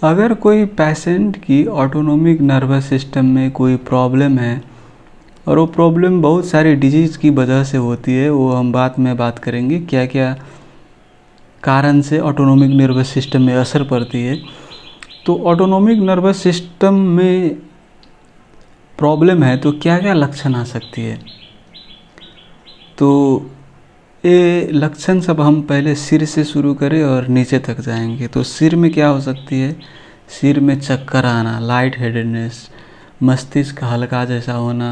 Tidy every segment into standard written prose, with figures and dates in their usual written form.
अगर कोई पेशेंट की ऑटोनोमिक नर्वस सिस्टम में कोई प्रॉब्लम है और वो प्रॉब्लम बहुत सारी डिजीज़ की वजह से होती है, वो हम बाद में बात करेंगे क्या क्या कारण से ऑटोनोमिक नर्वस सिस्टम में असर पड़ती है। तो ऑटोनोमिक नर्वस सिस्टम में प्रॉब्लम है तो क्या क्या लक्षण आ सकती है। तो ये लक्षण सब हम पहले सिर से शुरू करें और नीचे तक जाएंगे। तो सिर में क्या हो सकती है, सिर में चक्कर आना, लाइट हेडेडनेस, मस्तिष्क हल्का जैसा होना,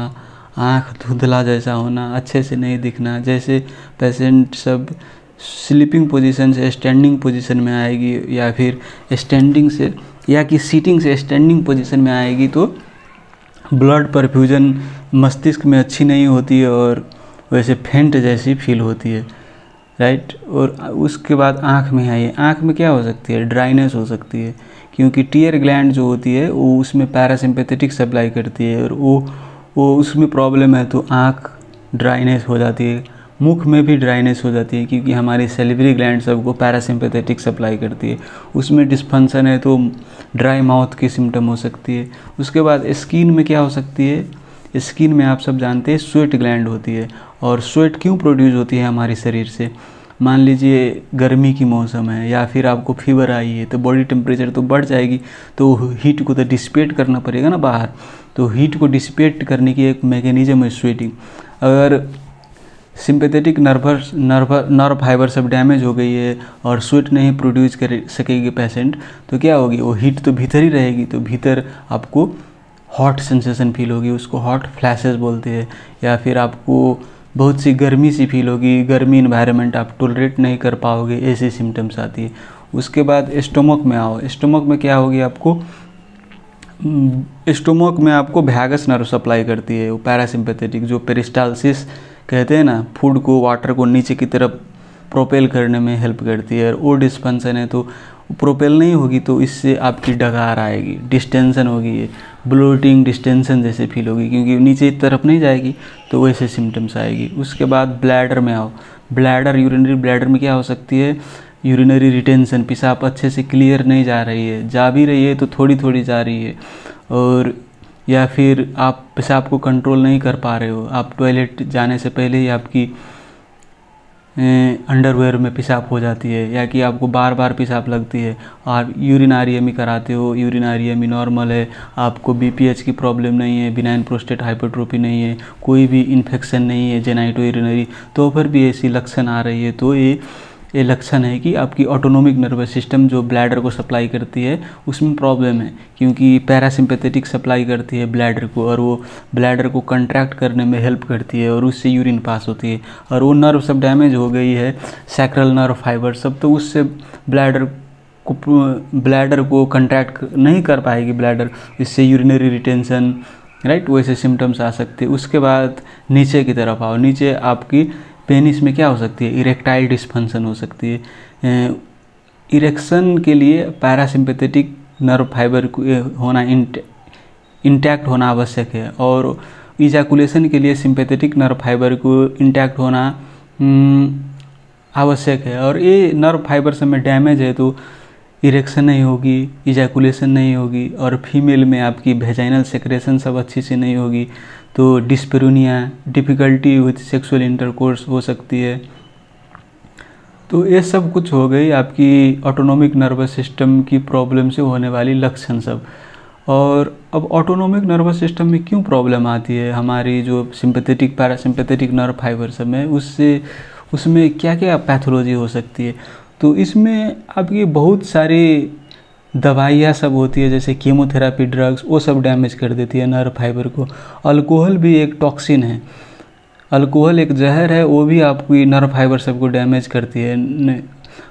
आँख धुंधला जैसा होना, अच्छे से नहीं दिखना, जैसे पेशेंट सब स्लीपिंग पोजीशन से स्टैंडिंग पोजीशन में आएगी या फिर स्टैंडिंग से या कि सीटिंग से स्टैंडिंग पोजीशन में आएगी तो ब्लड परफ्यूजन मस्तिष्क में अच्छी नहीं होती है और वैसे फेंट जैसी फील होती है, राइट। और उसके बाद आँख में आइए, आँख में क्या हो सकती है, ड्राइनेस हो सकती है, क्योंकि टीयर ग्लैंड जो होती है वो उसमें पैरासिम्पैथेटिक सप्लाई करती है और वो उसमें प्रॉब्लम है तो आँख ड्राइनेस हो जाती है। मुख में भी ड्राइनेस हो जाती है क्योंकि हमारी सैलिवरी ग्लैंड सबको पैरासिम्पैथेटिक सप्लाई करती है, उसमें डिस्फंक्शन है तो ड्राई माउथ की सिम्टम हो सकती है। उसके बाद स्किन में क्या हो सकती है, स्किन में आप सब जानते हैं स्वेट ग्लैंड होती है और स्वेट क्यों प्रोड्यूस होती है हमारे शरीर से। मान लीजिए गर्मी की मौसम है या फिर आपको फीवर आई है तो बॉडी टेम्परेचर तो बढ़ जाएगी, तो हीट को तो डिसिपेट करना पड़ेगा ना बाहर, तो हीट को डिसिपेट करने की एक मैकेनिज्म है स्वेटिंग। अगर सिंपैथेटिक नर्व फाइबर सब डैमेज हो गई है और स्वेट नहीं प्रोड्यूस कर सकेगी पेशेंट तो क्या होगी, वो हीट तो भीतर ही रहेगी, तो भीतर आपको हॉट सेंसेशन फील होगी, उसको हॉट फ्लैशेस बोलते हैं, या फिर आपको बहुत सी गर्मी सी फील होगी, गर्मी इन्वायरमेंट आप टॉलरेट नहीं कर पाओगे, ऐसी सिम्टम्स आती है। उसके बाद स्टोमक में आओ, स्टोमक में क्या होगी, आपको स्टोमक में आपको वैगस नर्व सप्लाई करती है, वो पैरासिम्पैथेटिक जो पेरिस्टालसिस कहते हैं ना, फूड को वाटर को नीचे की तरफ प्रोपेल करने में हेल्प करती है। और वो डिस्फंक्शन है तो प्रोपेल नहीं होगी तो इससे आपकी डकार आएगी, डिस्टेंशन होगी, ये ब्लोटिंग डिस्टेंशन जैसे फील होगी क्योंकि नीचे की तरफ नहीं जाएगी तो वैसे सिम्टम्स आएगी। उसके बाद ब्लैडर में आओ, ब्लैडर यूरिनरी ब्लैडर में क्या हो सकती है, यूरिनरी रिटेंशन, पेशाब अच्छे से क्लियर नहीं जा रही है, जा भी रही है तो थोड़ी थोड़ी जा रही है, और या फिर आप पेशाब को कंट्रोल नहीं कर पा रहे हो, आप टॉयलेट जाने से पहले ही आपकी अंडरवेयर में पेशाब हो जाती है या कि आपको बार बार पेशाब लगती है, आप यूरिनारियमी कराते हो, यूरिनारियमी नॉर्मल है, आपको बीपीएच की प्रॉब्लम नहीं है, बिनाइन प्रोस्टेट हाइपरट्रोफी नहीं है, कोई भी इन्फेक्शन नहीं है जेनाइटो यूरिनरी, तो फिर भी ऐसी लक्षण आ रही है तो ये लक्षण है कि आपकी ऑटोनोमिक नर्वस सिस्टम जो ब्लैडर को सप्लाई करती है उसमें प्रॉब्लम है, क्योंकि पैरासिम्पैथेटिक सप्लाई करती है ब्लैडर को और वो ब्लैडर को कंट्रैक्ट करने में हेल्प करती है और उससे यूरिन पास होती है, और वो नर्व सब डैमेज हो गई है, सैक्रल नर्व फाइबर सब, तो उससे ब्लैडर को कंट्रैक्ट नहीं कर पाएगी ब्लैडर, इससे यूरिनरी रिटेंशन, राइट, वैसे सिम्टम्स आ सकते हैं। उसके बाद नीचे की तरफ आओ, नीचे आपकी पेनिस में क्या हो सकती है, इरेक्टाइल डिस्फंक्शन हो सकती है। इरेक्शन के लिए पैरासिम्पैथेटिक नर्व फाइबर होना इंटैक्ट होना आवश्यक है, और इजैकुलेशन के लिए सिंपैथेटिक नर्व फाइबर को इंटैक्ट होना आवश्यक है। और ये नर्व फाइबर सब में डैमेज है तो इरेक्शन नहीं होगी, इजैकुलेशन नहीं होगी, और फीमेल में आपकी वेजाइनल सेक्रेशन सब अच्छी से नहीं होगी, तो डिस्पेरोनिया, डिफ़िकल्टी विथ सेक्सुअल इंटरकोर्स हो सकती है। तो ये सब कुछ हो गई आपकी ऑटोनोमिक नर्वस सिस्टम की प्रॉब्लम से होने वाली लक्षण सब। और अब ऑटोनोमिक नर्वस सिस्टम में क्यों प्रॉब्लम आती है, हमारी जो सिंपैथेटिक पैरासिम्पैथेटिक नर्व फाइबर सब में उसमें क्या क्या पैथोलॉजी हो सकती है। तो इसमें आपकी बहुत सारी दवाइयाँ सब होती है, जैसे कीमोथेरापी ड्रग्स, वो सब डैमेज कर देती है नर्व फाइबर को। अल्कोहल भी एक टॉक्सिन है, अल्कोहल एक जहर है, वो भी आपकी नर्व फाइबर सब को डैमेज करती है।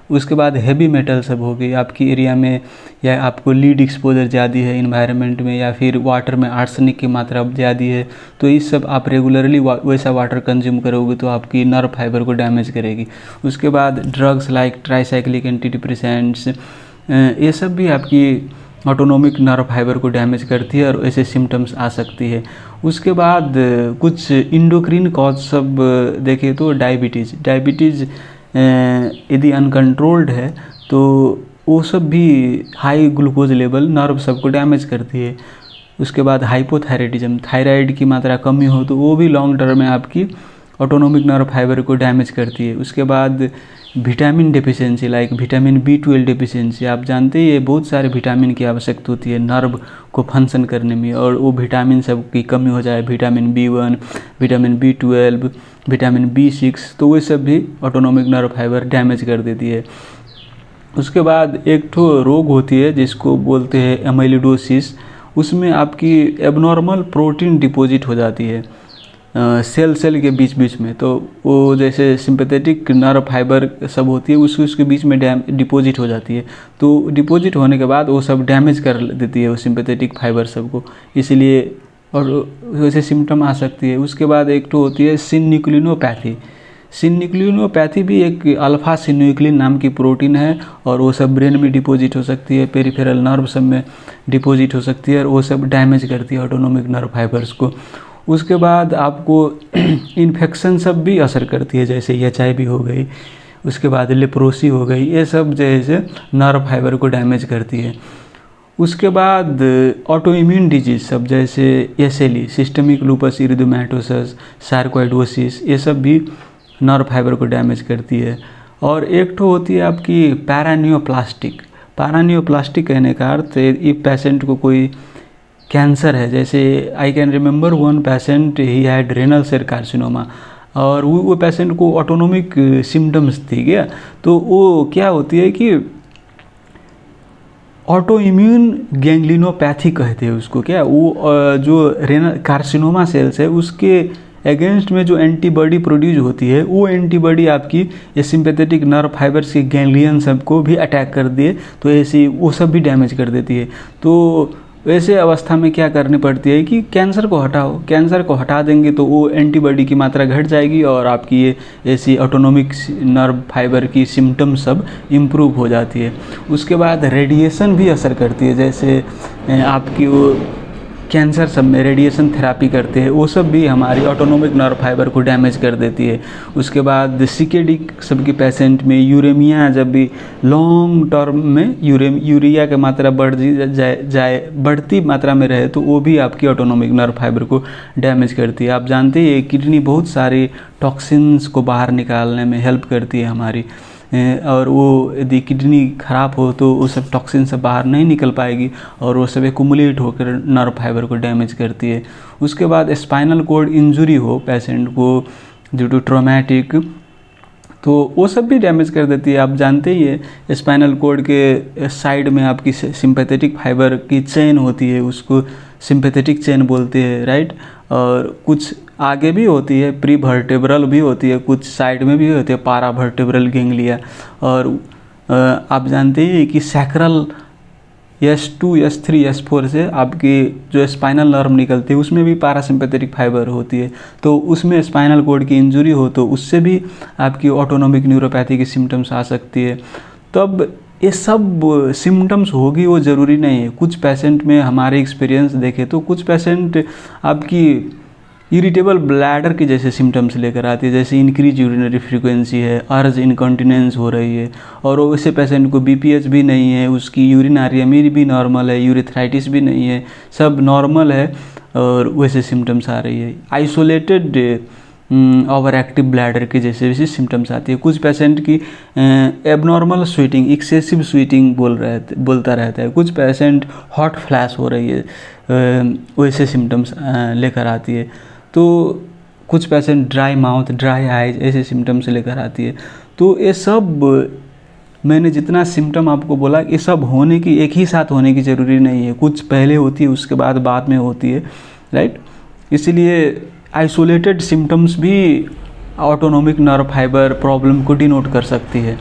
उसके बाद हैवी मेटल सब हो गई आपकी एरिया में, या आपको लीड एक्सपोजर ज़्यादा है इन्वायरमेंट में, या फिर वाटर में आर्सेनिक की मात्रा ज़्यादा है, तो ये सब आप रेगुलरली वैसा वाटर कंज्यूम करोगे तो आपकी नर्व फाइबर को डैमेज करेगी। उसके बाद drugs like tricyclic anti depressants, ये सब भी आपकी ऑटोनोमिक नर्व फाइबर को डैमेज करती है और ऐसे सिम्टम्स आ सकती है। उसके बाद कुछ इंडोक्रीन कॉज सब देखें तो डायबिटीज़ यदि अनकंट्रोल्ड है तो वो सब भी हाई ग्लूकोज लेवल नर्व सबको डैमेज करती है। उसके बाद हाइपोथायराइडिज्म, थायराइड की मात्रा कमी हो तो वो भी लॉन्ग टर्म में आपकी ऑटोनोमिक नर्व फाइबर को डैमेज करती है। उसके बाद vitamin deficiency, like vitamin B12 deficiency, आप जानते ही ये बहुत सारे विटामिन की आवश्यकता होती है नर्व को फंक्शन करने में, और वो विटामिन सब की कमी हो जाए, vitamin B1, vitamin B12, vitamin B6, तो वो सब भी ऑटोनोमिक नर्व फाइबर डैमेज कर देती है। उसके बाद एक ठो रोग होती है जिसको बोलते हैं एमाइलोइडोसिस, उसमें आपकी एबनॉर्मल प्रोटीन डिपॉजिट हो जाती है सेल के बीच बीच में। तो वो जैसे सिंपैथेटिक नर्व फाइबर सब होती है उसके बीच में डिपॉजिट हो जाती है। तो डिपॉजिट होने के बाद वो सब डैमेज कर देती है वो सिंपैथेटिक फाइबर सबको, इसलिए और वैसे सिम्टम आ सकती है। उसके बाद एक तो होती है सिन्यूक्लिनोपैथी। सिन्यूक्लिनोपैथी भी एक अल्फा सिन्यूक्लिन नाम की प्रोटीन है, और वो सब ब्रेन में डिपॉजिट हो सकती है, पेरिफेरल नर्व सब में डिपॉजिट हो सकती है, और वो सब डैमेज करती है ऑटोनोमिक नर्व फाइबर्स को। उसके बाद आपको इन्फेक्शन सब भी असर करती है, जैसे HIV हो गई, उसके बाद लेप्रोसी हो गई, ये सब जैसे नर्व फाइबर को डैमेज करती है। उसके बाद ऑटो इम्यून डिजीज सब जैसे SLE, सिस्टमिक लूपस इरिथेमेटोसस, सार्कोइडोसिस, ये सब भी नर्व फाइबर को डैमेज करती है। और एक तो होती है आपकी पैरानियोप्लास्टिक। पैरानियोप्लास्टिक कहने का अर्थ ये पेशेंट को कोई कैंसर है, जैसे I can remember one patient, he had renal cell carcinoma, और वो पेशेंट को ऑटोनोमिक सिम्टम्स थी क्या, तो वो क्या होती है कि ऑटो इम्यून गैंग्लिनोपैथी कहते हैं उसको। क्या वो जो रेनल कार्सिनोमा सेल्स है उसके अगेंस्ट में जो एंटीबॉडी प्रोड्यूस होती है, वो एंटीबॉडी आपकी ये सिंपैथेटिक नर्व फाइबर्स के गैंग्लियन सबको भी अटैक कर दिए, तो ऐसी वो सब भी डैमेज कर देती है। तो वैसे अवस्था में क्या करनी पड़ती है कि कैंसर को हटाओ, कैंसर को हटा देंगे तो वो एंटीबॉडी की मात्रा घट जाएगी, और आपकी ये ऐसी ऑटोनोमिक नर्व फाइबर की सिम्टम सब इम्प्रूव हो जाती है। उसके बाद रेडिएशन भी असर करती है, जैसे आपकी वो कैंसर सब में रेडिएशन थेरापी करते हैं, वो सब भी हमारी ऑटोनोमिक नर्व फाइबर को डैमेज कर देती है। उसके बाद CKD सबके पेशेंट में यूरेमिया, जब भी लॉन्ग टर्म में यूरिया की मात्रा बढ़ती मात्रा में रहे तो वो भी आपकी ऑटोनोमिक नर्व फाइबर को डैमेज करती है। आप जानते हैं किडनी बहुत सारे टॉक्सिन्स को बाहर निकालने में हेल्प करती है हमारी, और वो यदि किडनी ख़राब हो तो वो सब टॉक्सिन सब बाहर नहीं निकल पाएगी, और वो सब एक्यूमुलेट होकर नर्व फाइबर को डैमेज करती है। उसके बाद स्पाइनल कॉर्ड इंजरी हो पेशेंट को ड्यू टू ट्रॉमेटिक, तो वो सब भी डैमेज कर देती है। आप जानते ही है स्पाइनल कॉर्ड के साइड में आपकी सिंपैथेटिक फाइबर की चेन होती है, उसको सिंपैथेटिक चेन बोलते हैं, राइट। और कुछ आगे भी होती है, प्री वर्टेब्रल भी होती है, कुछ साइड में भी होती है पारा वर्टेब्रल गैंग्लिया। और आप जानते हैं कि सैक्रल S2, S3, S4 से आपकी जो स्पाइनल नर्व निकलती है उसमें भी पैरासिम्पैथेटिक फाइबर होती है, तो उसमें स्पाइनल कॉर्ड की इंजरी हो तो उससे भी आपकी ऑटोनोमिक न्यूरोपैथी की सिम्टम्स आ सकती है। तब ये सब सिम्टम्स होगी वो ज़रूरी नहीं है। कुछ पेशेंट में हमारे एक्सपीरियंस देखें तो कुछ पेशेंट आपकी इरिटेबल ब्लैडर की जैसे सिम्टम्स लेकर आती है, जैसे इंक्रीज यूरिनरी फ्रीक्वेंसी है, अर्ज इनकॉन्टिनेंस हो रही है, और वैसे पेशेंट को BPH भी नहीं है, उसकी यूरिनारियमी भी नॉर्मल है, यूरिथ्राइटिस भी नहीं है, सब नॉर्मल है, और वैसे सिम्टम्स आ रही है। आइसोलेटेड ओवर एक्टिव ब्लैडर के जैसे वैसे सिम्टम्स आती है। कुछ पेशेंट की एबनॉर्मल स्वेटिंग, एक्सेसिव स्वेटिंग बोलता रहता है। कुछ पेशेंट हॉट फ्लैश हो रही है, वैसे सिम्टम्स लेकर आती है। तो कुछ patient dry mouth, dry eyes, ऐसे सिम्टम्स लेकर आती है। तो ये सब मैंने जितना सिम्टम आपको बोला, ये सब होने की एक ही साथ होने की ज़रूरी नहीं है, कुछ पहले होती है उसके बाद में होती है, राइट। इसलिए आइसोलेटेड सिम्टम्स भी ऑटोनोमिक नर्व फाइबर प्रॉब्लम को डिनोट कर सकती है।